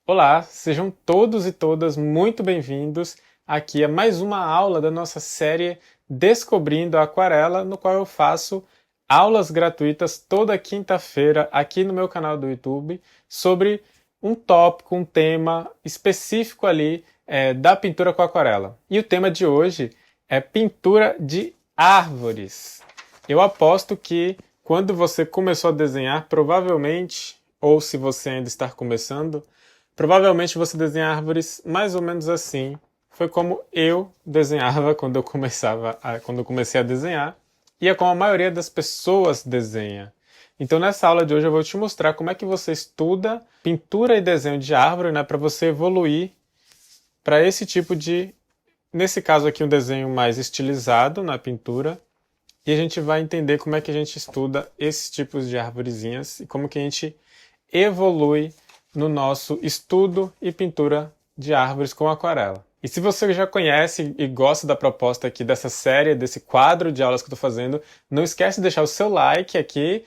Olá, sejam todos e todas muito bem-vindos aqui a mais uma aula da nossa série Descobrindo a Aquarela, no qual eu faço aulas gratuitas toda quinta-feira aqui no meu canal do YouTube sobre um tópico, um tema específico ali da pintura com aquarela. E o tema de hoje é pintura de árvores. Eu aposto que quando você começou a desenhar, provavelmente, ou se você ainda está começando, provavelmente você desenha árvores mais ou menos assim. Foi como eu desenhava quando eu comecei a desenhar, e é como a maioria das pessoas desenha. Então nessa aula de hoje eu vou te mostrar como é que você estuda pintura e desenho de árvore, né, para você evoluir para esse tipo de, nesse caso aqui um desenho mais estilizado na pintura, e a gente vai entender como é que a gente estuda esses tipos de arvorezinhas e como que a gente evolui no nosso estudo e pintura de árvores com aquarela. E se você já conhece e gosta da proposta aqui dessa série, desse quadro de aulas que eu estou fazendo, não esquece de deixar o seu like aqui.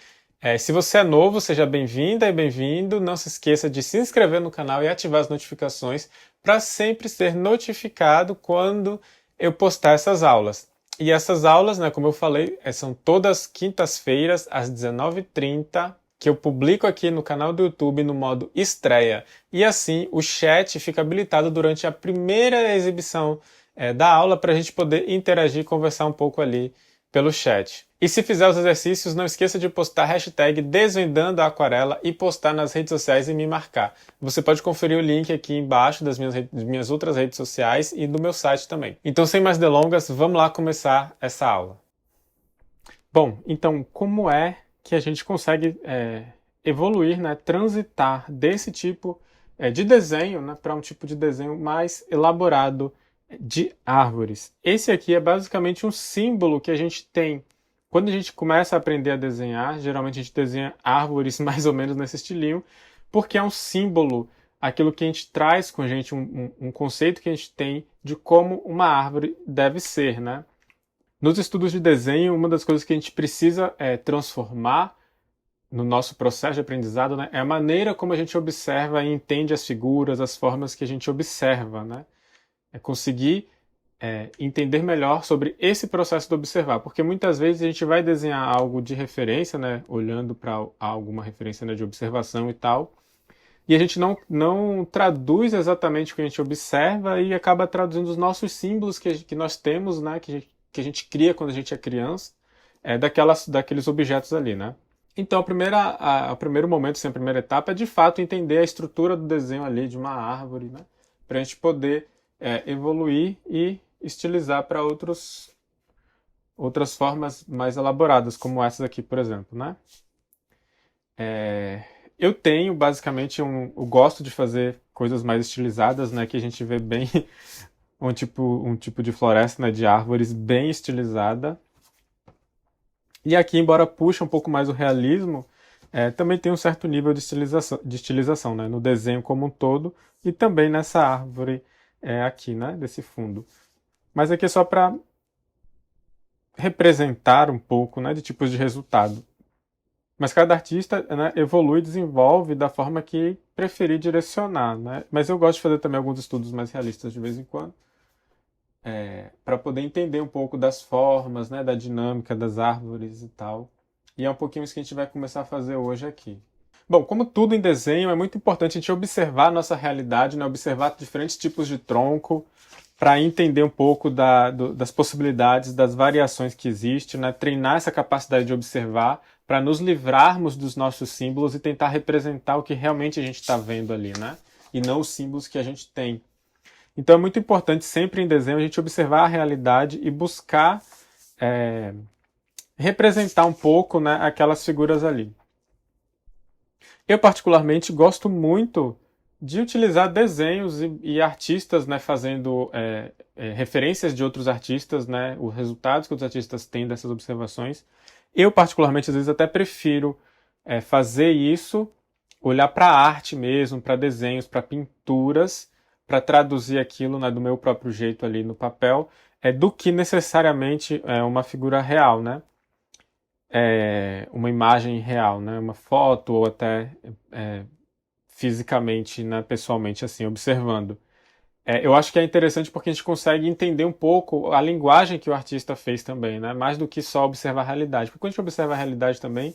Se você é novo, seja bem-vinda e bem-vindo. Não se esqueça de se inscrever no canal e ativar as notificações para sempre ser notificado quando eu postar essas aulas. E essas aulas, né, como eu falei, são todas quintas-feiras às 19h30, que eu publico aqui no canal do YouTube no modo estreia. E assim o chat fica habilitado durante a primeira exibição da aula para a gente poder interagir e conversar um pouco ali pelo chat. E se fizer os exercícios, não esqueça de postar a hashtag Desvendando a Aquarela e postar nas redes sociais e me marcar. Você pode conferir o link aqui embaixo das minhas outras redes sociais e do meu site também. Então, sem mais delongas, vamos lá começar essa aula. Bom, então, como é que a gente consegue evoluir, né, transitar desse tipo de desenho, né, para um tipo de desenho mais elaborado de árvores? Esse aqui é basicamente um símbolo que a gente tem quando a gente começa a aprender a desenhar. Geralmente a gente desenha árvores mais ou menos nesse estilinho, porque é um símbolo, aquilo que a gente traz com a gente, um conceito que a gente tem de como uma árvore deve ser, né? Nos estudos de desenho, uma das coisas que a gente precisa transformar no nosso processo de aprendizado, né, é a maneira como a gente observa e entende as figuras, as formas que a gente observa, né? É conseguir entender melhor sobre esse processo de observar, porque muitas vezes a gente vai desenhar algo de referência, né, olhando para alguma referência, né, de observação e tal, e a gente não traduz exatamente o que a gente observa e acaba traduzindo os nossos símbolos que nós temos, né, que a gente cria quando a gente é criança, daqueles objetos ali, né? Então, o primeiro momento, assim, a primeira etapa é de fato entender a estrutura do desenho ali de uma árvore, né? Para a gente poder evoluir e estilizar para outras formas mais elaboradas, como essas aqui, por exemplo, né? Eu tenho basicamente eu gosto de fazer coisas mais estilizadas, né? Que a gente vê bem um tipo de floresta, né, de árvores bem estilizada. E aqui, embora puxe um pouco mais o realismo, também tem um certo nível de estilização, né, no desenho como um todo e também nessa árvore aqui, né, desse fundo. Mas aqui é só para representar um pouco, né, de tipos de resultado. Mas cada artista, né, evolui e desenvolve da forma que preferir direcionar, né? Mas eu gosto de fazer também alguns estudos mais realistas de vez em quando, para poder entender um pouco das formas, né, da dinâmica das árvores e tal. E é um pouquinho isso que a gente vai começar a fazer hoje aqui. Bom, como tudo em desenho, é muito importante a gente observar a nossa realidade, né, observar diferentes tipos de tronco, para entender um pouco das possibilidades, das variações que existem, né, treinar essa capacidade de observar, para nos livrarmos dos nossos símbolos e tentar representar o que realmente a gente está vendo ali, né? E não os símbolos que a gente tem. Então é muito importante sempre em desenho a gente observar a realidade e buscar representar um pouco, né, aquelas figuras ali. Eu particularmente gosto muito de utilizar desenhos e artistas, né, fazendo referências de outros artistas, né, os resultados que os artistas têm dessas observações. Eu particularmente às vezes até prefiro fazer isso, olhar para a arte mesmo, para desenhos, para pinturas, para traduzir aquilo, né, do meu próprio jeito ali no papel, do que necessariamente uma figura real, né? Uma imagem real, né? Uma foto ou até fisicamente, né, pessoalmente, assim, observando. Eu acho que é interessante porque a gente consegue entender um pouco a linguagem que o artista fez também, né? Mais do que só observar a realidade. Porque quando a gente observa a realidade também,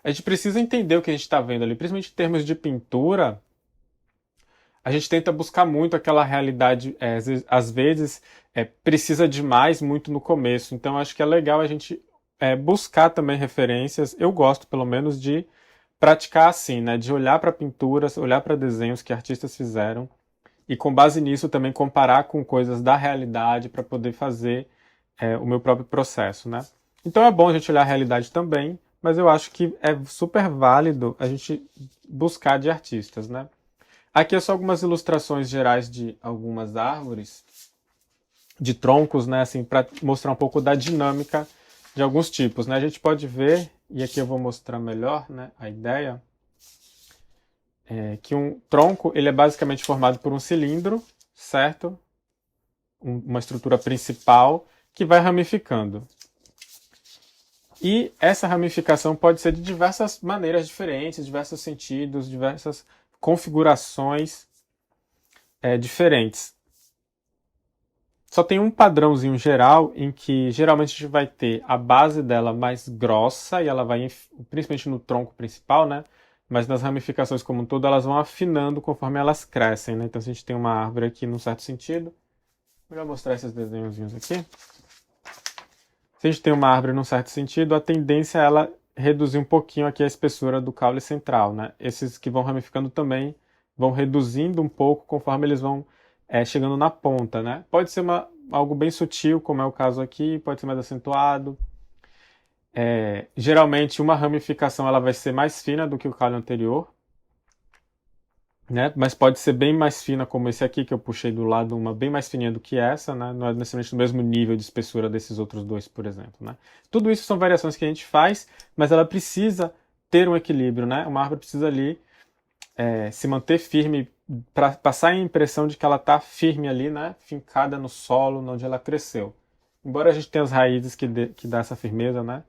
a gente precisa entender o que a gente está vendo ali, principalmente em termos de pintura. A gente tenta buscar muito aquela realidade, às vezes precisa demais muito no começo. Então acho que é legal a gente buscar também referências. Eu gosto, pelo menos, de praticar assim, né? De olhar para pinturas, olhar para desenhos que artistas fizeram e com base nisso também comparar com coisas da realidade para poder fazer o meu próprio processo, né? Então é bom a gente olhar a realidade também, mas eu acho que é super válido a gente buscar de artistas, né? Aqui é só algumas ilustrações gerais de algumas árvores, de troncos, né, assim, para mostrar um pouco da dinâmica de alguns tipos, né? A gente pode ver, e aqui eu vou mostrar melhor, né, a ideia, que um tronco ele é basicamente formado por um cilindro, certo? Uma estrutura principal que vai ramificando. E essa ramificação pode ser de diversas maneiras diferentes, diversos sentidos, diversas configurações diferentes. Só tem um padrãozinho geral em que geralmente a gente vai ter a base dela mais grossa e ela vai, principalmente no tronco principal, né? Mas nas ramificações como um todo, elas vão afinando conforme elas crescem, né? Então se a gente tem uma árvore aqui num certo sentido, vou mostrar esses desenhozinhos aqui. Se a gente tem uma árvore num certo sentido, a tendência é ela reduzir um pouquinho aqui a espessura do caule central, né? Esses que vão ramificando também vão reduzindo um pouco conforme eles vão chegando na ponta, né? Pode ser algo bem sutil, como é o caso aqui, pode ser mais acentuado. Geralmente uma ramificação ela vai ser mais fina do que o caule anterior, né? Mas pode ser bem mais fina, como esse aqui que eu puxei do lado, uma bem mais fininha do que essa, né? Não é necessariamente no mesmo nível de espessura desses outros dois, por exemplo, né? Tudo isso são variações que a gente faz, mas ela precisa ter um equilíbrio, né? Uma árvore precisa ali se manter firme para passar a impressão de que ela está firme ali, né? Fincada no solo onde ela cresceu. Embora a gente tenha as raízes que dá essa firmeza, né?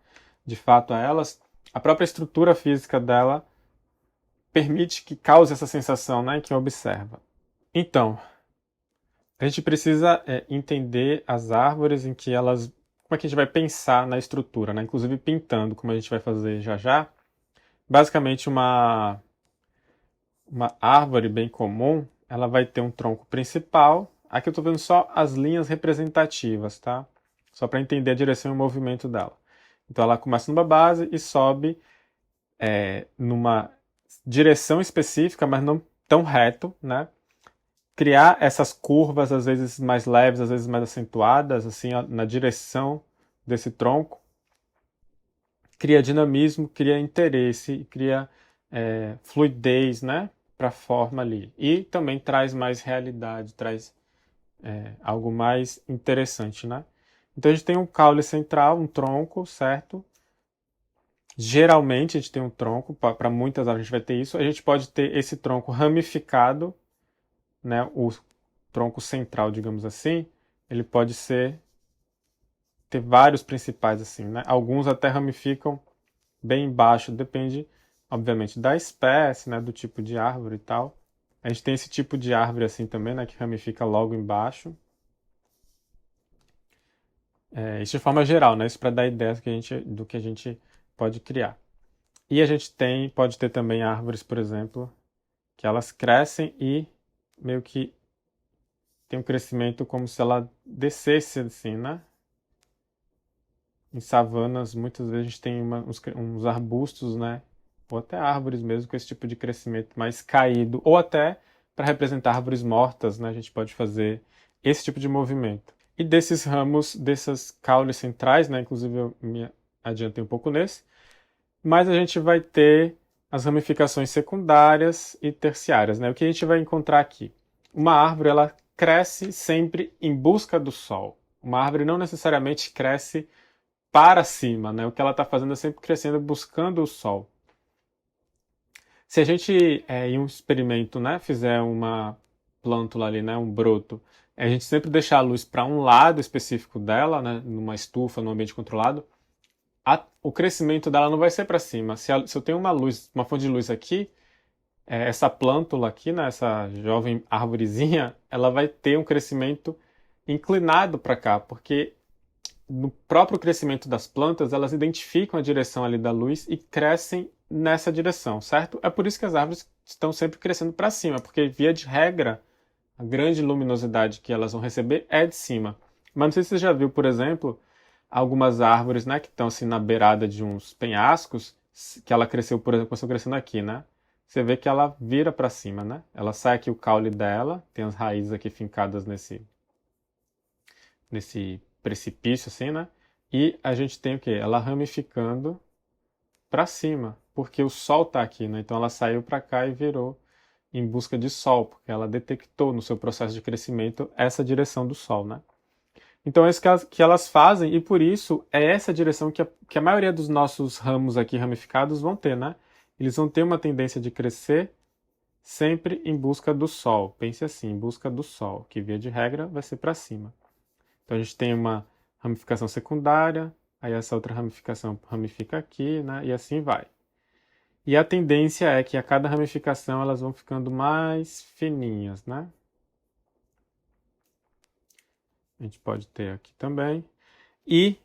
De fato a elas, a própria estrutura física dela permite que cause essa sensação, né, em quem observa. Então, a gente precisa entender as árvores em que elas... Como é que a gente vai pensar na estrutura, né? Inclusive pintando, como a gente vai fazer já já. Basicamente, uma árvore bem comum, ela vai ter um tronco principal. Aqui eu estou vendo só as linhas representativas, tá? Só para entender a direção e o movimento dela. Então ela começa numa base e sobe numa direção específica, mas não tão reto, né? Criar essas curvas, às vezes mais leves, às vezes mais acentuadas, assim, na direção desse tronco, cria dinamismo, cria interesse, cria fluidez, né, para a forma ali. E também traz mais realidade, traz algo mais interessante, né? Então a gente tem um caule central, um tronco, certo? Geralmente a gente tem um tronco, para muitas árvores a gente vai ter isso. A gente pode ter esse tronco ramificado, né? O tronco central, digamos assim, ele pode ter vários principais assim, né? Alguns até ramificam bem embaixo, depende, obviamente, da espécie, né? Do tipo de árvore e tal. A gente tem esse tipo de árvore assim também, né? Que ramifica logo embaixo. Isso de forma geral, né? Isso para dar ideia do que a gente pode criar. E a gente pode ter também árvores, por exemplo, que elas crescem e meio que tem um crescimento como se ela descesse assim, né? Em savanas, muitas vezes a gente tem uns arbustos, né? Ou até árvores mesmo com esse tipo de crescimento mais caído, ou até para representar árvores mortas, né? A gente pode fazer esse tipo de movimento. E desses ramos, dessas caules centrais, né? Inclusive eu me adiantei um pouco nesse, mas a gente vai ter as ramificações secundárias e terciárias, né? O que a gente vai encontrar aqui? Uma árvore, ela cresce sempre em busca do sol. Uma árvore não necessariamente cresce para cima, né? O que ela está fazendo é sempre crescendo buscando o sol. Se a gente, em um experimento, né, fizer uma plântula ali, né, um broto, a gente sempre deixar a luz para um lado específico dela, né, numa estufa, num ambiente controlado, o crescimento dela não vai ser para cima. Se eu tenho uma fonte de luz aqui, essa plântula aqui, né, essa jovem arvorezinha, ela vai ter um crescimento inclinado para cá, porque no próprio crescimento das plantas, elas identificam a direção ali da luz e crescem nessa direção, certo? É por isso que as árvores estão sempre crescendo para cima, porque via de regra, a grande luminosidade que elas vão receber é de cima. Mas não sei se você já viu, por exemplo, algumas árvores, né, que estão assim na beirada de uns penhascos, que ela cresceu, por exemplo, começou crescendo aqui, né? Você vê que ela vira para cima, né? Ela sai aqui o caule dela, tem as raízes aqui fincadas nesse precipício, assim, né? E a gente tem o quê? Ela ramificando para cima, porque o sol está aqui, né? Então ela saiu para cá e virou em busca de sol, porque ela detectou no seu processo de crescimento essa direção do sol, né? Então é isso que elas fazem, e por isso é essa direção que a maioria dos nossos ramos aqui ramificados vão ter, né? Eles vão ter uma tendência de crescer sempre em busca do sol. Pense assim, em busca do sol, que via de regra vai ser para cima. Então a gente tem uma ramificação secundária, aí essa outra ramificação ramifica aqui, né? E assim vai. E a tendência é que a cada ramificação elas vão ficando mais fininhas, né? A gente pode ter aqui também. E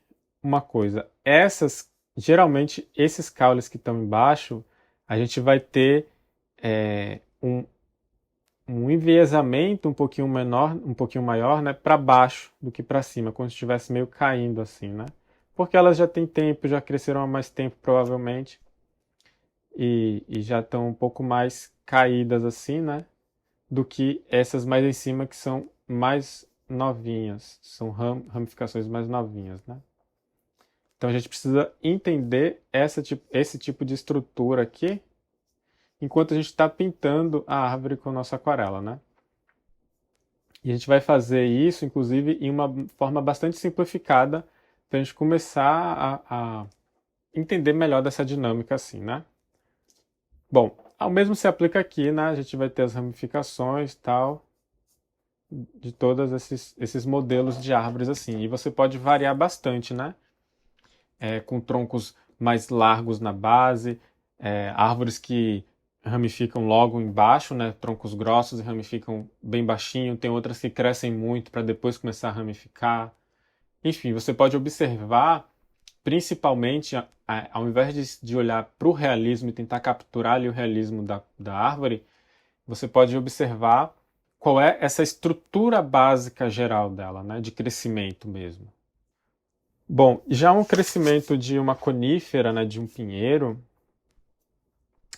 uma coisa, geralmente esses caules que estão embaixo, a gente vai ter um enviesamento um pouquinho menor, um pouquinho maior, né, para baixo do que para cima, como se estivesse meio caindo assim, né? Porque elas já têm tempo, já cresceram há mais tempo provavelmente e já estão um pouco mais caídas assim, né? Do que essas mais em cima que são mais novinhas, são ramificações mais novinhas, né? Então a gente precisa entender esse tipo de estrutura aqui enquanto a gente está pintando a árvore com a nossa aquarela, né? E a gente vai fazer isso, inclusive, em uma forma bastante simplificada para a gente começar a entender melhor dessa dinâmica assim, né? Bom, ao mesmo se aplica aqui, né? A gente vai ter as ramificações tal de todos esses modelos de árvores assim. E você pode variar bastante, né? Com troncos mais largos na base, árvores que ramificam logo embaixo, né? Troncos grossos e ramificam bem baixinho. Tem outras que crescem muito para depois começar a ramificar. Enfim, você pode observar, principalmente, ao invés de olhar para o realismo e tentar capturar ali o realismo da árvore, você pode observar qual é essa estrutura básica geral dela, né? De crescimento mesmo. Bom, já um crescimento de uma conífera, né, de um pinheiro,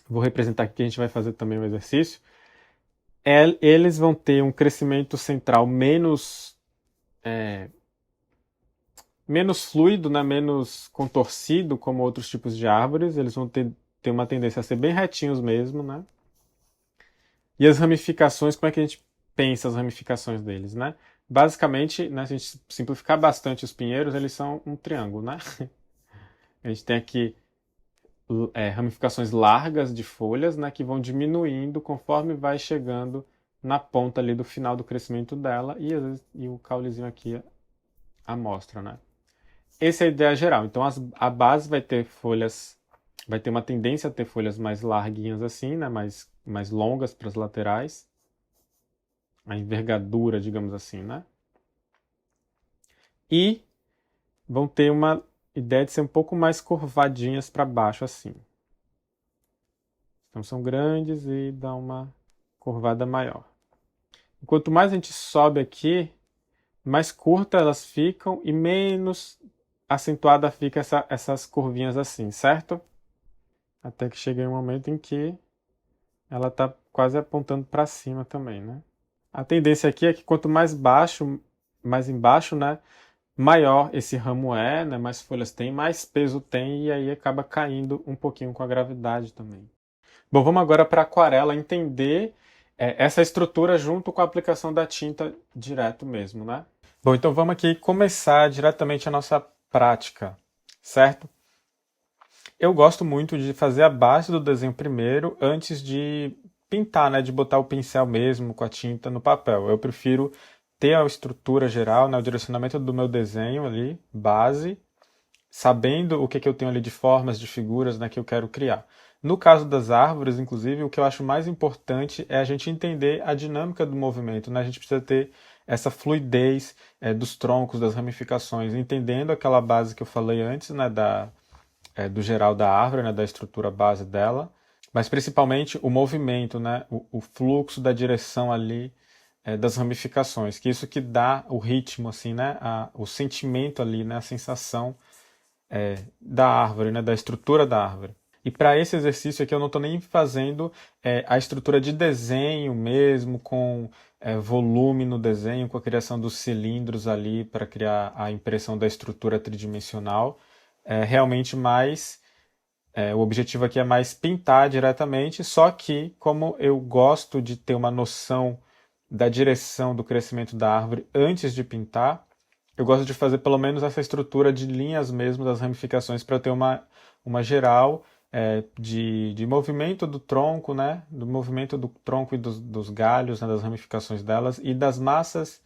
vou representar aqui, a gente vai fazer também um exercício, eles vão ter um crescimento central menos fluido, né, menos contorcido, como outros tipos de árvores, eles vão ter uma tendência a ser bem retinhos mesmo, né? E as ramificações, como é que a gente pensa as ramificações deles, né? Basicamente, né, se a gente simplificar bastante os pinheiros, eles são um triângulo, né? A gente tem aqui ramificações largas de folhas, né, que vão diminuindo conforme vai chegando na ponta ali do final do crescimento dela e o caulezinho aqui a amostra, né? Essa é a ideia geral. Então a base vai ter folhas, vai ter uma tendência a ter folhas mais larguinhas assim, né, mais longas para as laterais, a envergadura, digamos assim, né? E vão ter uma ideia de ser um pouco mais curvadinhas para baixo assim. Então são grandes e dá uma curvada maior. Quanto mais a gente sobe aqui, mais curtas elas ficam e menos acentuada fica essas curvinhas assim, certo? Até que chega um momento em que ela está quase apontando para cima também, né? A tendência aqui é que quanto mais baixo, mais embaixo, né, maior esse ramo é, né, mais folhas tem, mais peso tem e aí acaba caindo um pouquinho com a gravidade também. Bom, vamos agora para a aquarela entender essa estrutura junto com a aplicação da tinta direto mesmo, né? Bom, então vamos aqui começar diretamente a nossa prática, certo? Eu gosto muito de fazer a base do desenho primeiro, antes de pintar, né, de botar o pincel mesmo com a tinta no papel. Eu prefiro ter a estrutura geral, né, o direcionamento do meu desenho ali, base, sabendo o que eu tenho ali de formas, de figuras, né, que eu quero criar. No caso das árvores, inclusive, o que eu acho mais importante é a gente entender a dinâmica do movimento, né? A gente precisa ter essa fluidez dos troncos, das ramificações, entendendo aquela base que eu falei antes, né, do geral da árvore, né, da estrutura base dela, mas principalmente o movimento, né, o fluxo da direção ali das ramificações, que isso que dá o ritmo, assim, né, o sentimento ali, né, a sensação da árvore, né, da estrutura da árvore. E para esse exercício aqui eu não estou nem fazendo a estrutura de desenho mesmo, com volume no desenho, com a criação dos cilindros ali para criar a impressão da estrutura tridimensional. Realmente mais o objetivo aqui é mais pintar diretamente, só que como eu gosto de ter uma noção da direção do crescimento da árvore antes de pintar, eu gosto de fazer pelo menos essa estrutura de linhas mesmo das ramificações para eu ter uma geral de movimento do tronco, né? Do movimento do tronco e dos galhos, né? Das ramificações delas e das massas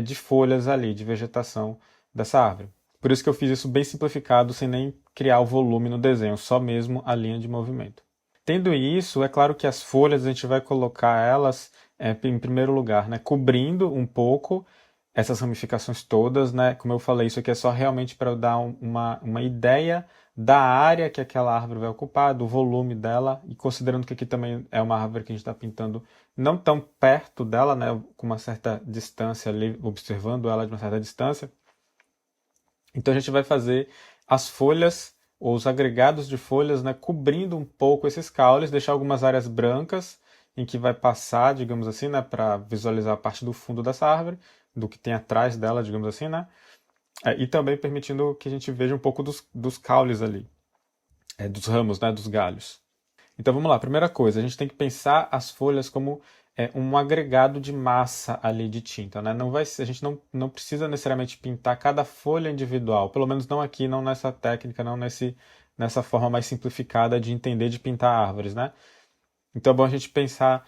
de folhas ali, de vegetação dessa árvore. Por isso que eu fiz isso bem simplificado, sem nem criar o volume no desenho, só mesmo a linha de movimento. Tendo isso, é claro que as folhas a gente vai colocar elas em primeiro lugar, né, cobrindo um pouco essas ramificações todas, né? Como eu falei, isso aqui é só realmente para eu dar uma ideia da área que aquela árvore vai ocupar, do volume dela, e considerando que aqui também é uma árvore que a gente está pintando não tão perto dela, né, com uma certa distância ali, observando ela de uma certa distância. Então a gente vai fazer as folhas, ou os agregados de folhas, né, cobrindo um pouco esses caules, deixar algumas áreas brancas em que vai passar, digamos assim, né, para visualizar a parte do fundo dessa árvore, do que tem atrás dela, digamos assim, né, e também permitindo que a gente veja um pouco dos caules ali, dos ramos, né, dos galhos. Então vamos lá, primeira coisa, a gente tem que pensar as folhas como um agregado de massa ali de tinta, né? Não vai, a gente não precisa necessariamente pintar cada folha individual, pelo menos não aqui, não nessa técnica, não nessa forma mais simplificada de entender de pintar árvores, né? Então é bom a gente pensar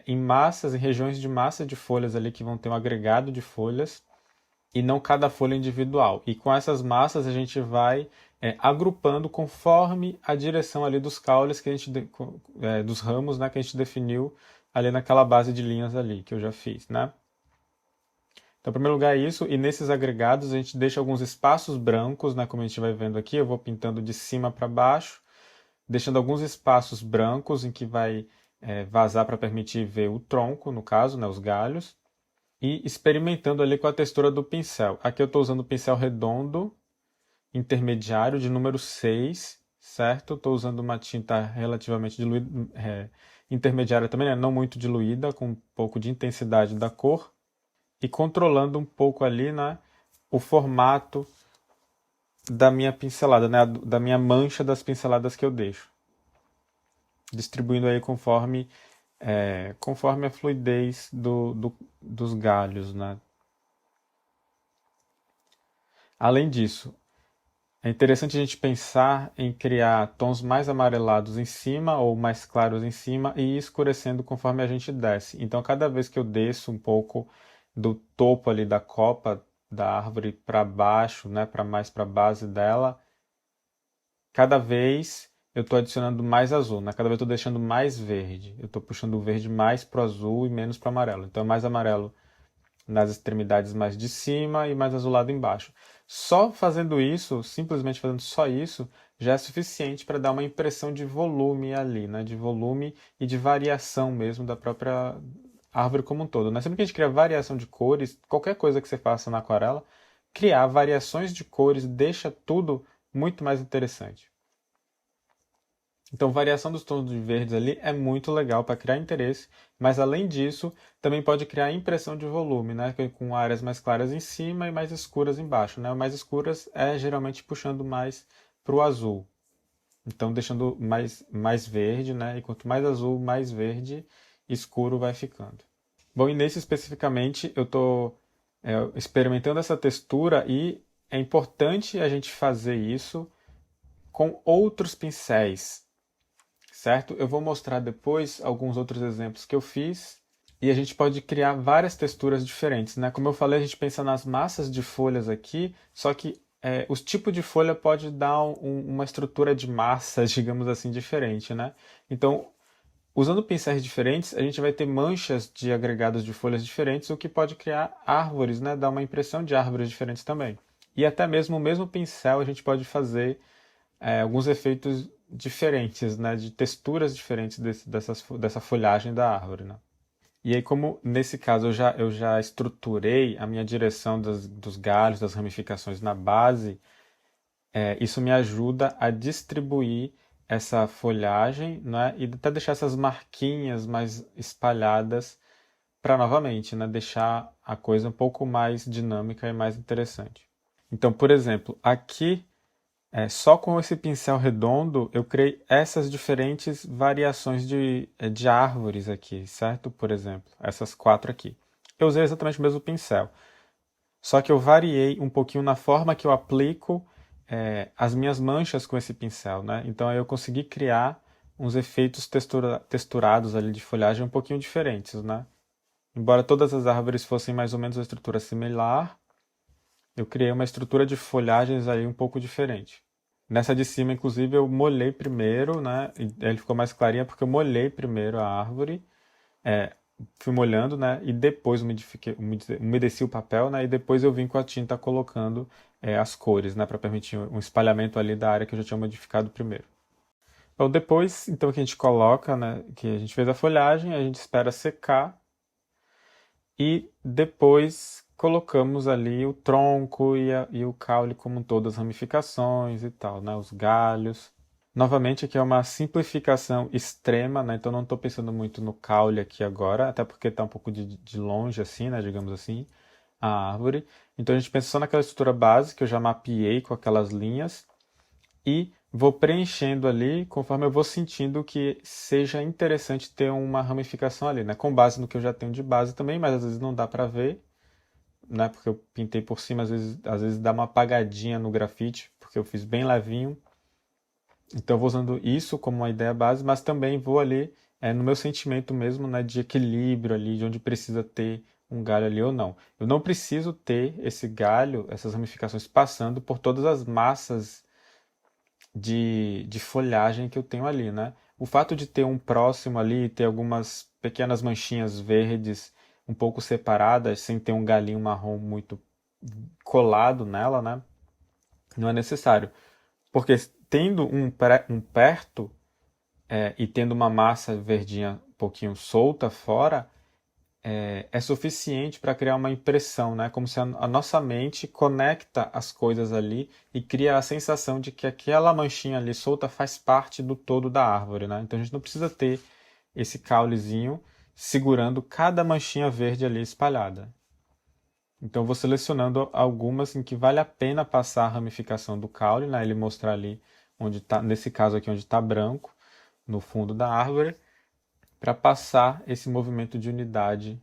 em massas, em regiões de massa de folhas ali que vão ter um agregado de folhas e não cada folha individual. E com essas massas a gente vai agrupando conforme a direção ali dos caules que a gente dos ramos, né, que a gente definiu ali naquela base de linhas ali que eu já fiz, né? Então, em primeiro lugar é isso, e nesses agregados a gente deixa alguns espaços brancos, né, como a gente vai vendo aqui, eu vou pintando de cima para baixo, deixando alguns espaços brancos em que vai vazar para permitir ver o tronco, no caso, né, os galhos, e experimentando ali com a textura do pincel. Aqui eu estou usando o pincel redondo, intermediário, de número 6, certo? Estou usando uma tinta relativamente diluída, intermediária também, né? Não muito diluída, com um pouco de intensidade da cor, e controlando um pouco ali, né, o formato da minha pincelada, né, da minha mancha das pinceladas que eu deixo. Distribuindo aí conforme a fluidez dos galhos, né? Além disso, é interessante a gente pensar em criar tons mais amarelados em cima ou mais claros em cima e ir escurecendo conforme a gente desce. Então, cada vez que eu desço um pouco do topo ali da copa da árvore para baixo, né, para mais para a base dela, cada vez eu estou adicionando mais azul, né? Cada vez eu estou deixando mais verde. Eu estou puxando o verde mais para o azul e menos para o amarelo. Então, é mais amarelo nas extremidades mais de cima e mais azulado embaixo. Só fazendo isso, simplesmente fazendo só isso, já é suficiente para dar uma impressão de volume ali, né? De volume e de variação mesmo da própria árvore como um todo, né? Sempre que a gente cria variação de cores, qualquer coisa que você faça na aquarela, criar variações de cores deixa tudo muito mais interessante. Então, variação dos tons de verdes ali é muito legal para criar interesse, mas além disso, também pode criar impressão de volume, né? Com áreas mais claras em cima e mais escuras embaixo, né? Mais escuras é geralmente puxando mais para o azul, então deixando mais verde, né? E quanto mais azul, mais verde escuro vai ficando. Bom, e nesse especificamente eu estou experimentando essa textura e é importante a gente fazer isso com outros pincéis, certo? Eu vou mostrar depois alguns outros exemplos que eu fiz e a gente pode criar várias texturas diferentes, né? Como eu falei, a gente pensa nas massas de folhas aqui, só que os tipos de folha pode dar uma estrutura de massa, digamos assim, diferente, né? Então, usando pincéis diferentes, a gente vai ter manchas de agregados de folhas diferentes, o que pode criar árvores, né? Dar uma impressão de árvores diferentes também. E até mesmo o mesmo pincel a gente pode fazer alguns efeitos diferentes, né? De texturas diferentes dessa folhagem da árvore, né? E aí, como nesse caso eu já estruturei a minha direção dos galhos, das ramificações na base, isso me ajuda a distribuir essa folhagem, né, e até deixar essas marquinhas mais espalhadas para novamente, né, deixar a coisa um pouco mais dinâmica e mais interessante. Então, por exemplo, aqui, só com esse pincel redondo, eu criei essas diferentes variações de árvores aqui, certo? Por exemplo, essas 4 aqui. Eu usei exatamente o mesmo pincel. Só que eu variei um pouquinho na forma que eu aplico as minhas manchas com esse pincel, né? Então aí eu consegui criar uns efeitos texturados ali de folhagem um pouquinho diferentes, né? Embora todas as árvores fossem mais ou menos uma estrutura similar, eu criei uma estrutura de folhagens aí um pouco diferente. Nessa de cima, inclusive, eu molhei primeiro, né? E ele ficou mais clarinha porque eu molhei primeiro a árvore, é, fui molhando, né? E depois umedeci o papel, né? E depois eu vim com a tinta colocando as cores, né? Para permitir um espalhamento ali da área que eu já tinha modificado primeiro. Então depois, então que a gente coloca, né? Que a gente fez a folhagem, a gente espera secar e depois colocamos ali o tronco e o caule como um todo, as ramificações e tal, né? Os galhos. Novamente, aqui é uma simplificação extrema, né? Então não estou pensando muito no caule aqui agora, até porque está um pouco de longe, assim, né? Digamos assim, a árvore. Então a gente pensa só naquela estrutura base que eu já mapeei com aquelas linhas e vou preenchendo ali conforme eu vou sentindo que seja interessante ter uma ramificação ali, né? Com base no que eu já tenho de base também, mas às vezes não dá para ver, né? Porque eu pintei por cima, às vezes dá uma apagadinha no grafite, porque eu fiz bem levinho. Então eu vou usando isso como uma ideia base, mas também vou ali no meu sentimento mesmo, né, de equilíbrio ali, de onde precisa ter um galho ali ou não. Eu não preciso ter esse galho, essas ramificações passando por todas as massas de folhagem que eu tenho ali, né? O fato de ter um próximo ali, ter algumas pequenas manchinhas verdes um pouco separadas, sem ter um galinho marrom muito colado nela, né? Não é necessário. Porque tendo um perto e tendo uma massa verdinha um pouquinho solta fora, é suficiente para criar uma impressão, né? Como se a nossa mente conecta as coisas ali e cria a sensação de que aquela manchinha ali solta faz parte do todo da árvore, né? Então a gente não precisa ter esse caulezinho segurando cada manchinha verde ali espalhada. Então eu vou selecionando algumas em que vale a pena passar a ramificação do caule, né? Ele mostrar ali onde está, nesse caso aqui onde está branco, no fundo da árvore, para passar esse movimento de unidade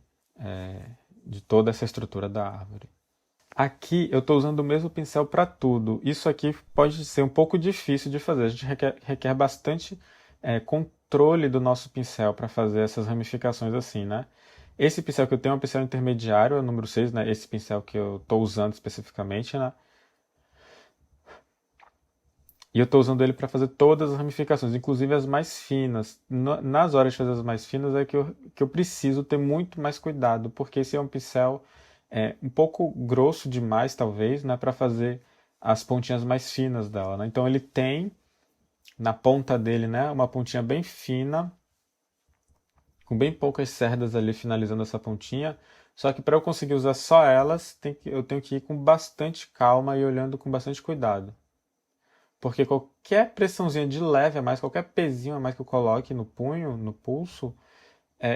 de toda essa estrutura da árvore. Aqui eu estou usando o mesmo pincel para tudo. Isso aqui pode ser um pouco difícil de fazer. A gente requer bastante controle do nosso pincel para fazer essas ramificações assim, né? Esse pincel que eu tenho é um pincel intermediário, é o número 6, né? Esse pincel que eu estou usando especificamente, né? E eu estou usando ele para fazer todas as ramificações, inclusive as mais finas. Nas horas de fazer as mais finas é que eu preciso ter muito mais cuidado, porque esse é um pincel um pouco grosso demais, talvez, né, para fazer as pontinhas mais finas dela, né? Então ele tem na ponta dele, né, uma pontinha bem fina, com bem poucas cerdas ali finalizando essa pontinha. Só que para eu conseguir usar só elas, eu tenho que ir com bastante calma e olhando com bastante cuidado. Porque qualquer pressãozinha de leve a mais, qualquer pezinho a mais que eu coloque no punho, no pulso,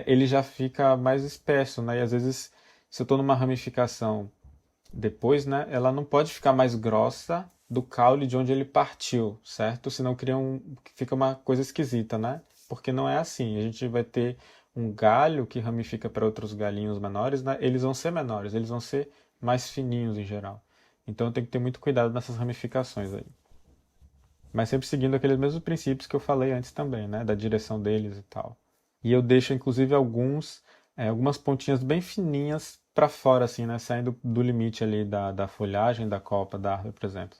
ele já fica mais espesso, né? E às vezes, se eu estou numa ramificação depois, né, ela não pode ficar mais grossa do caule de onde ele partiu, certo? Senão fica uma coisa esquisita, né? Porque não é assim. A gente vai ter um galho que ramifica para outros galinhos menores, né? Eles vão ser menores, eles vão ser mais fininhos em geral. Então tem que ter muito cuidado nessas ramificações aí. Mas sempre seguindo aqueles mesmos princípios que eu falei antes também, né? Da direção deles e tal. E eu deixo, inclusive, algumas pontinhas bem fininhas para fora, assim, né? Saindo do limite ali da folhagem, da copa, da árvore, por exemplo.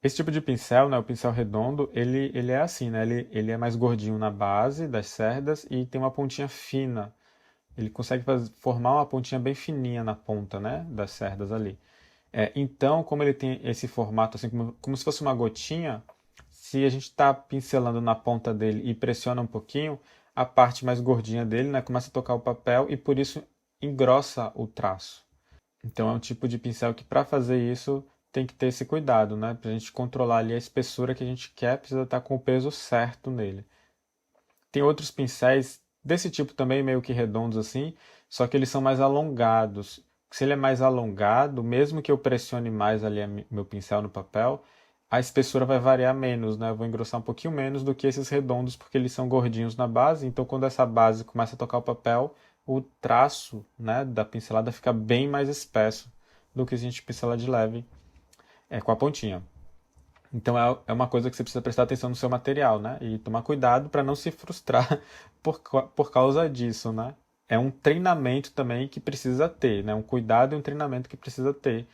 Esse tipo de pincel, né, o pincel redondo, ele é assim, né? Ele é mais gordinho na base das cerdas e tem uma pontinha fina. Ele consegue formar uma pontinha bem fininha na ponta, né, das cerdas ali. Então, como ele tem esse formato assim, como se fosse uma gotinha, se a gente está pincelando na ponta dele e pressiona um pouquinho, a parte mais gordinha dele, né, começa a tocar o papel e por isso engrossa o traço. Então é um tipo de pincel que para fazer isso tem que ter esse cuidado, né? Para a gente controlar ali a espessura que a gente quer, precisa estar com o peso certo nele. Tem outros pincéis desse tipo também, meio que redondos assim, só que eles são mais alongados. Se ele é mais alongado, mesmo que eu pressione mais ali meu pincel no papel, a espessura vai variar menos, né? Eu vou engrossar um pouquinho menos do que esses redondos, porque eles são gordinhos na base. Então, quando essa base começa a tocar o papel, o traço, né, da pincelada fica bem mais espesso do que se a gente pincela de leve com a pontinha. Então é uma coisa que você precisa prestar atenção no seu material, né? E tomar cuidado para não se frustrar por causa disso, né? É um treinamento também que precisa ter, né? Um cuidado e um treinamento que precisa ter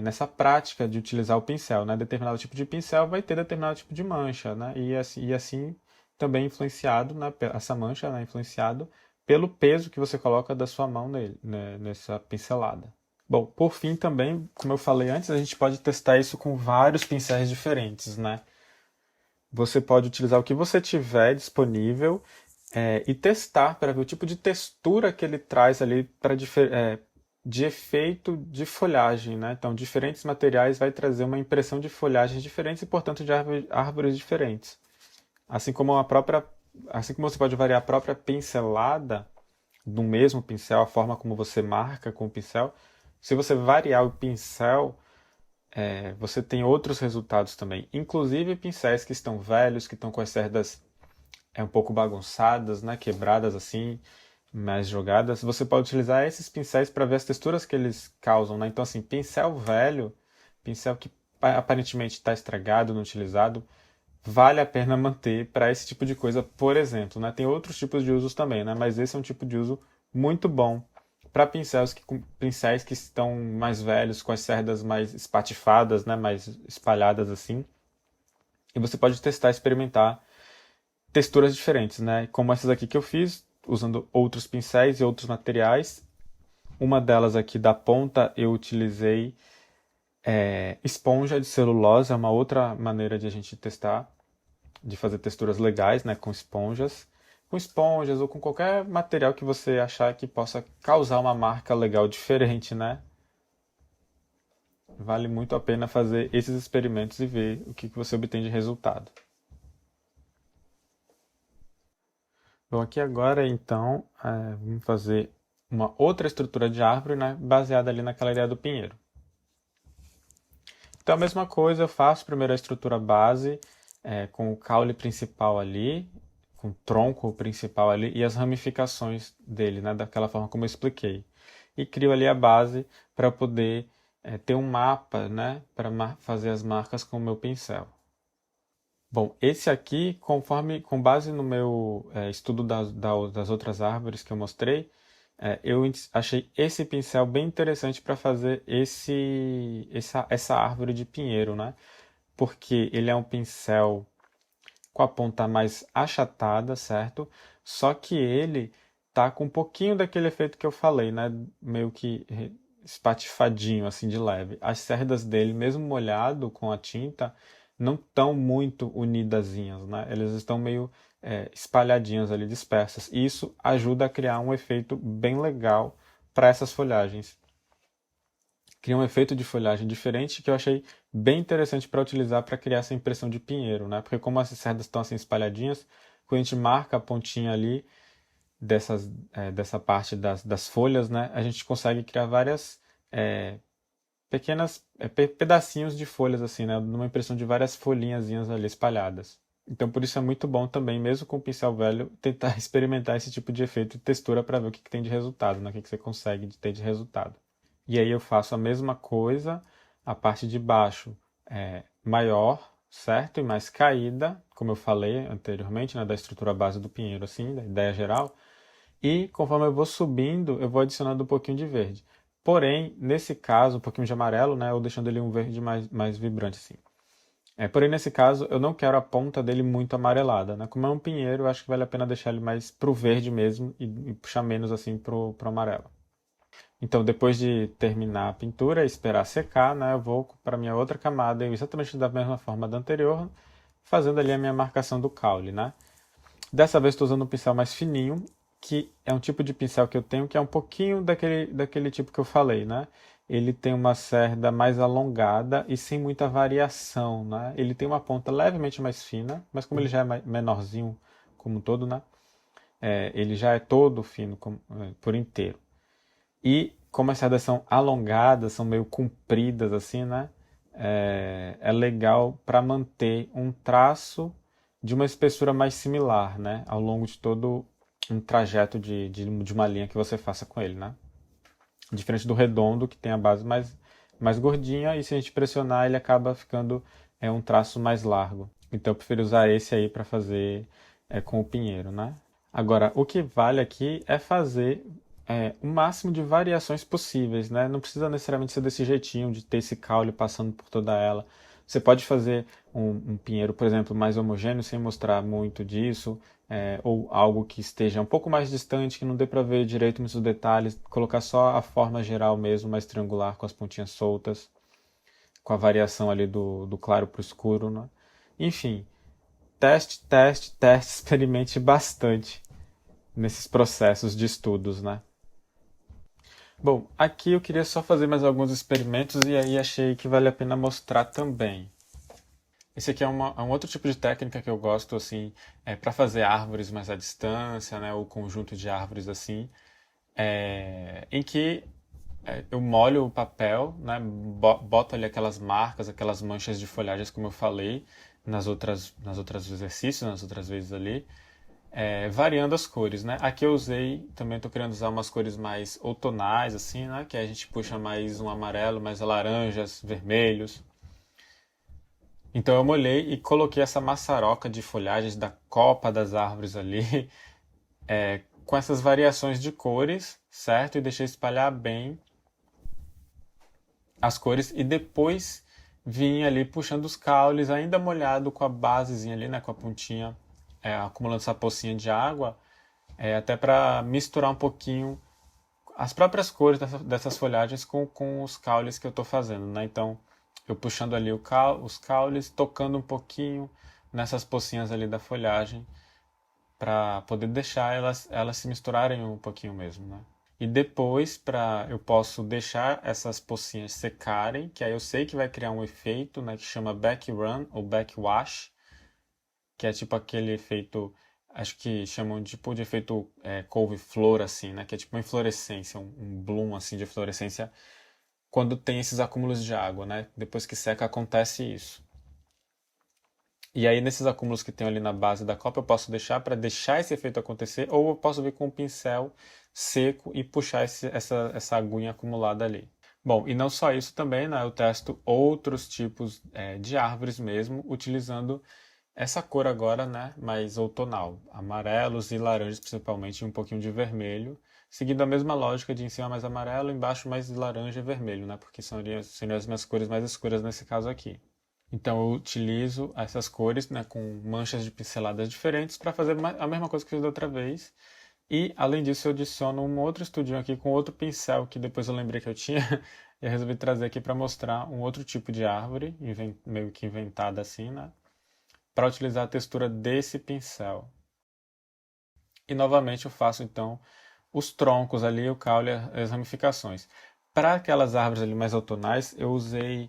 nessa prática de utilizar o pincel, né? Determinado tipo de pincel vai ter determinado tipo de mancha, né? E assim também influenciado, né? Essa mancha, né? Influenciado pelo peso que você coloca da sua mão nele, né? Nessa pincelada. Bom, por fim também, como eu falei antes, a gente pode testar isso com vários pincéis diferentes, né? Você pode utilizar o que você tiver disponível e testar para ver o tipo de textura que ele traz ali de efeito de folhagem, né? Então, diferentes materiais vai trazer uma impressão de folhagens diferentes e, portanto, de árvores diferentes. Assim como assim como você pode variar a própria pincelada do mesmo pincel, a forma como você marca com o pincel, se você variar o pincel, você tem outros resultados também. Inclusive pincéis que estão velhos, que estão com as cerdas um pouco bagunçadas, né, quebradas assim, mais jogadas. Você pode utilizar esses pincéis para ver as texturas que eles causam, né? Então assim, pincel velho, pincel que aparentemente está estragado, não utilizado, vale a pena manter para esse tipo de coisa, por exemplo, né? Tem outros tipos de usos também, né? Mas esse é um tipo de uso muito bom para pincéis que estão mais velhos, com as cerdas mais espatifadas, né? Mais espalhadas assim. E você pode testar, experimentar texturas diferentes, né? Como essas aqui que eu fiz, usando outros pincéis e outros materiais. Uma delas aqui da ponta eu utilizei esponja de celulose, é uma outra maneira de a gente testar, de fazer texturas legais, né, com esponjas. Com esponjas ou com qualquer material que você achar que possa causar uma marca legal diferente, né? Vale muito a pena fazer esses experimentos e ver o que você obtém de resultado. Bom, aqui agora então vamos fazer uma outra estrutura de árvore, né, baseada ali naquela ideia do pinheiro. Então a mesma coisa, eu faço primeiro a estrutura base com o caule principal ali, com o tronco principal ali e as ramificações dele, né, daquela forma como eu expliquei. E crio ali a base para poder ter um mapa, né, para fazer as marcas com o meu pincel. Bom, esse aqui, com base no meu estudo das outras árvores que eu mostrei, eu achei esse pincel bem interessante para fazer essa árvore de pinheiro, né? Porque ele é um pincel com a ponta mais achatada, certo? Só que ele tá com um pouquinho daquele efeito que eu falei, né? Meio que espatifadinho, assim, de leve. As cerdas dele, mesmo molhado com a tinta, não estão muito unidazinhas, né? Elas estão meio espalhadinhas ali, dispersas. E isso ajuda a criar um efeito bem legal para essas folhagens. Cria um efeito de folhagem diferente que eu achei bem interessante para utilizar para criar essa impressão de pinheiro, né? Porque como as cerdas estão assim espalhadinhas, quando a gente marca a pontinha ali dessa parte das folhas, né? A gente consegue criar várias pequenas pedacinhos de folhas assim, né? Numa impressão de várias folhinhazinhas ali espalhadas. Então por isso é muito bom também, mesmo com o pincel velho, tentar experimentar esse tipo de efeito e textura para ver o que tem de resultado, né? O que você consegue ter de resultado. E aí eu faço a mesma coisa, a parte de baixo maior, certo? E mais caída, como eu falei anteriormente, né? Da estrutura base do pinheiro, assim, da ideia geral. E conforme eu vou subindo, eu vou adicionando um pouquinho de verde. Porém, nesse caso, um pouquinho de amarelo, né, ou deixando ele um verde mais vibrante, assim. Porém, nesse caso, eu não quero a ponta dele muito amarelada, né? Como é um pinheiro, eu acho que vale a pena deixar ele mais pro verde mesmo e puxar menos assim pro amarelo. Então, depois de terminar a pintura e esperar secar, né, eu vou para minha outra camada, exatamente da mesma forma da anterior, fazendo ali a minha marcação do caule, né? Dessa vez estou usando um pincel mais fininho, que é um tipo de pincel que eu tenho que é um pouquinho daquele tipo que eu falei, né? Ele tem uma cerda mais alongada e sem muita variação, né? Ele tem uma ponta levemente mais fina, mas como ele já é menorzinho como um todo, né? Ele já é todo fino por inteiro. E como as cerdas são alongadas, são meio compridas assim, né? É legal para manter um traço de uma espessura mais similar, né? Ao longo de todo um trajeto de uma linha que você faça com ele, né? Diferente do redondo, que tem a base mais gordinha, e se a gente pressionar, ele acaba ficando um traço mais largo. Então eu prefiro usar esse aí para fazer com o pinheiro, né? Agora, o que vale aqui é fazer o máximo de variações possíveis, né? Não precisa necessariamente ser desse jeitinho, de ter esse caule passando por toda ela. Você pode fazer um pinheiro, por exemplo, mais homogêneo, sem mostrar muito disso, ou algo que esteja um pouco mais distante, que não dê para ver direito muitos detalhes, colocar só a forma geral mesmo, mais triangular, com as pontinhas soltas, com a variação ali do claro para o escuro, né? Enfim, teste, teste, teste, experimente bastante nesses processos de estudos, né? Bom, aqui eu queria só fazer mais alguns experimentos e aí achei que vale a pena mostrar também. Esse aqui é um outro tipo de técnica que eu gosto, assim, para fazer árvores mais à distância, né, ou conjunto de árvores assim, em que eu molho o papel, né, boto ali aquelas marcas, aquelas manchas de folhagens, como eu falei, nas outras exercícios, nas outras vezes ali, variando as cores, né? Aqui eu usei, também estou querendo usar umas cores mais outonais, assim, né? Que a gente puxa mais um amarelo, mais laranjas, vermelhos. Então eu molhei e coloquei essa maçaroca de folhagens da copa das árvores ali, com essas variações de cores, certo? E deixei espalhar bem as cores e depois vim ali puxando os caules, ainda molhado com a basezinha ali, né? Com a pontinha, acumulando essa pocinha de água, até para misturar um pouquinho as próprias cores dessas folhagens com os caules que eu estou fazendo, né? Então, eu puxando ali os caules, tocando um pouquinho nessas pocinhas ali da folhagem, para poder deixar elas se misturarem um pouquinho mesmo, né? E depois, eu posso deixar essas pocinhas secarem, que aí eu sei que vai criar um efeito, né, que chama back run ou backwash, que é tipo aquele efeito, acho que chamam tipo de efeito couve-flor, assim, né? Que é tipo uma inflorescência, um bloom assim de fluorescência quando tem esses acúmulos de água, né? Depois que seca acontece isso. E aí nesses acúmulos que tem ali na base da copa eu posso deixar para deixar esse efeito acontecer, ou eu posso vir com um pincel seco e puxar essa aguinha acumulada ali. Bom, e não só isso também, né? Eu testo outros tipos de árvores mesmo, utilizando essa cor agora, né, mais outonal, amarelos e laranjas principalmente, e um pouquinho de vermelho, seguindo a mesma lógica de em cima mais amarelo, embaixo mais laranja e vermelho, né, porque seriam as minhas cores mais escuras nesse caso aqui. Então eu utilizo essas cores, né, com manchas de pinceladas diferentes para fazer a mesma coisa que eu fiz da outra vez. E além disso eu adiciono um outro estudinho aqui com outro pincel que depois eu lembrei que eu tinha e eu resolvi trazer aqui para mostrar um outro tipo de árvore, meio que inventada assim, né? Para utilizar a textura desse pincel. E novamente eu faço então os troncos ali, o caule, as ramificações. Para aquelas árvores ali mais outonais, eu usei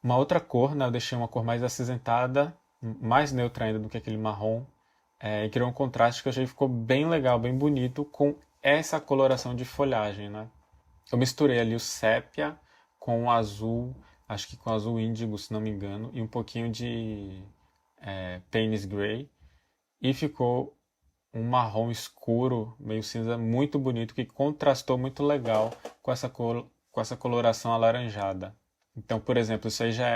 uma outra cor, né? Eu deixei uma cor mais acinzentada, mais neutra ainda do que aquele marrom, e criou um contraste que eu achei que ficou bem legal, bem bonito com essa coloração de folhagem, né? Eu misturei ali o sépia com o azul, acho que com azul índigo, se não me engano, e um pouquinho de Payne's Gray, e ficou um marrom escuro, meio cinza, muito bonito, que contrastou muito legal com essa coloração alaranjada. Então, por exemplo, isso aí já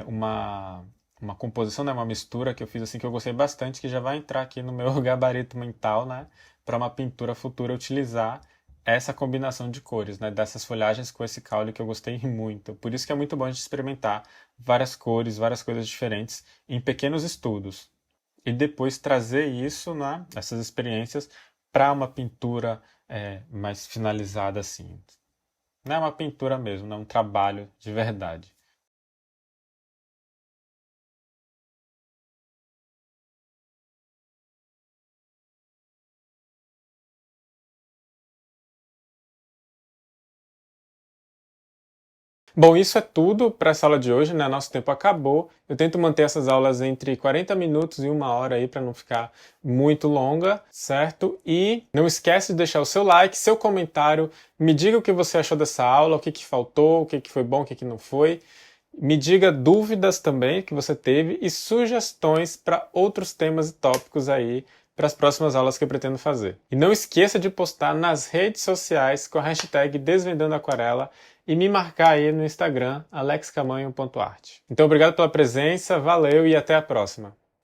uma composição, né, uma mistura que eu fiz assim que eu gostei bastante, que já vai entrar aqui no meu gabarito mental, né, para uma pintura futura utilizar essa combinação de cores, né, dessas folhagens com esse caule que eu gostei muito. Por isso que é muito bom a gente experimentar várias cores, várias coisas diferentes em pequenos estudos. E depois trazer isso, né, essas experiências, para uma pintura mais finalizada assim. Não é uma pintura mesmo, não é um trabalho de verdade. Bom, isso é tudo para essa aula de hoje, né? Nosso tempo acabou. Eu tento manter essas aulas entre 40 minutos e 1 hora aí para não ficar muito longa, certo? E não esquece de deixar o seu like, seu comentário, me diga o que você achou dessa aula, o que que faltou, o que que foi bom, o que que não foi. Me diga dúvidas também que você teve e sugestões para outros temas e tópicos aí para as próximas aulas que eu pretendo fazer. E não esqueça de postar nas redes sociais com a hashtag Desvendando Aquarela e me marcar aí no Instagram, alexcamanho.art. Então obrigado pela presença, valeu e até a próxima!